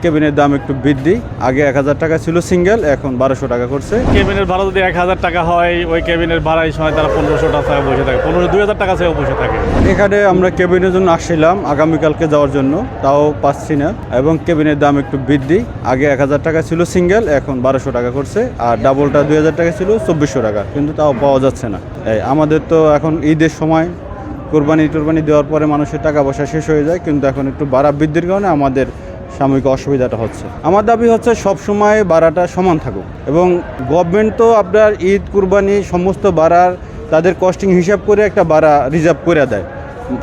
কেবিনের দাম একটু বৃদ্ধি, আগে 1000 টাকা ছিল সিঙ্গেল, এখন 1200 টাকা করছে। কেবিনের ভাড়া যদি 1000 টাকা হয়, ওই কেবিনের ভাড়া এই সময় তারা 1500 টাকা বসে থাকে, 2000 টাকা চেয়েও বসে থাকে। এখানে আমরা কেবিনের জন্য আসছিলাম আগামীকালকে যাওয়ার জন্য, তাও পাচ্ছি না। এবং কেবিনের দাম একটু বৃদ্ধি, আগে 1000 টাকা ছিল সিঙ্গেল, এখন 1200 টাকা করছে। আর ডাবলটা 2000 টাকা ছিল 2400 টাকা, কিন্তু তাও পাওয়া যাচ্ছে না। আমাদের তো এখন ঈদের সময় কোরবানি দেওয়ার পরে মানুষের টাকা পয়সা শেষ হয়ে যায়, কিন্তু এখন একটু ভাড়া বৃদ্ধির কারণে আমাদের সাময়িক অসুবিধাটা হচ্ছে। আমার দাবি হচ্ছে সবসময় ভাড়াটা সমান থাকুক, এবং গভর্নমেন্ট তো আপনার ঈদ কুরবানি সমস্ত ভাড়ার তাদের কস্টিং হিসাব করে একটা ভাড়া রিজার্ভ করে দেয়,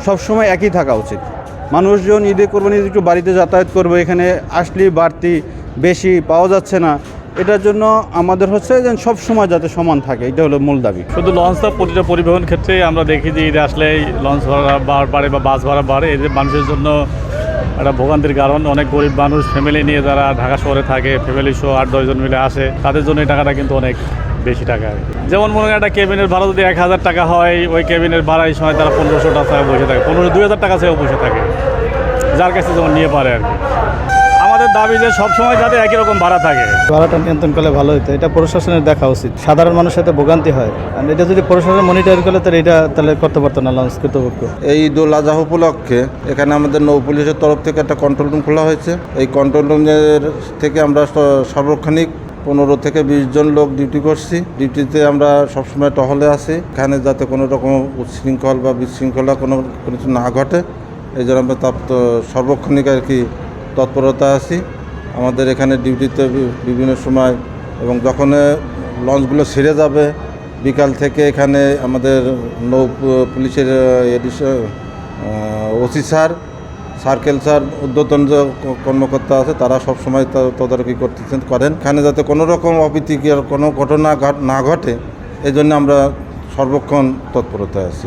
সবসময় একই থাকা উচিত। মানুষজন ঈদে কুরবানি একটু বাড়িতে যাতায়াত করবে, এখানে আসলেই বাড়তি বেশি পাওয়া যাচ্ছে না, এটার জন্য আমাদের হচ্ছে যে সবসময় যাতে সমান থাকে, এটা হলো মূল দাবি। শুধু লঞ্চটা প্রতিটা পরিবহন ক্ষেত্রে আমরা দেখি যে ঈদে আসলেই লঞ্চ ভাড়া বাড়ে বা বাস ভাড়া বাড়ে। এই যে মানুষের জন্য একটা ভোগান্তির কারণ। অনেক গরিব মানুষ ফ্যামিলি নিয়ে যারা ঢাকা শহরে থাকে, ফ্যামিলি সহ 8-10 জন মিলে আসে, তাদের জন্য এই টাকাটা কিন্তু অনেক বেশি টাকা। যেমন মনে করেন একটা কেবিনের ভাড়া যদি 1000 টাকা হয়, ওই কেবিনের ভাড়া এই সময় তারা 1500 টাকা বসে থাকে, 2000 টাকা চেয়েও বসে থাকে, যার কাছে যেমন নিয়ে পারে আর কি। আমাদের দাবি যে সবসময় যাতে একই রকম ভাড়া থাকে। ভাড়াটা নিয়ন্ত্রণ করলে ভালো হতো, এটা প্রশাসনের দেখা উচিত। সাধারণ মানুষের সাথে ভোগান্তি হয়, আর এটা যদি প্রশাসন মনিটর করলে তাহলে এটা করতে পারতো না লঞ্চ কর্তৃপক্ষ। এই ঈদ উল আজহা উপলক্ষে এখানে আমাদের নৌ পুলিশের তরফ থেকে একটা কন্ট্রোল রুম খোলা হয়েছে। এই কন্ট্রোল রুমের থেকে আমরা সার্বক্ষণিক 15 থেকে 20 জন লোক ডিউটি করছি। ডিউটিতে আমরা সবসময় টহলে আছি, এখানে যাতে কোনো রকম উচ্ছৃঙ্খল বা বিশৃঙ্খলা কোনো কিছু না ঘটে, এই জন্য আমরা সার্বক্ষণিক আর কি তৎপরতা আছি। আমাদের এখানে ডিউটিতে বিভিন্ন সময় এবং যখন লঞ্চগুলো ছেড়ে যাবে বিকাল থেকে এখানে আমাদের নৌ পুলিশের ওসি স্যার, সার্কেল স্যার, ঊর্ধ্বতন যে কর্মকর্তা আছে তারা সবসময় তদারকি করেন, এখানে যাতে কোনো রকম অপ্রীতিকর কোনো ঘটনা না ঘটে, এই জন্য আমরা সর্বক্ষণ তৎপরতায় আছি।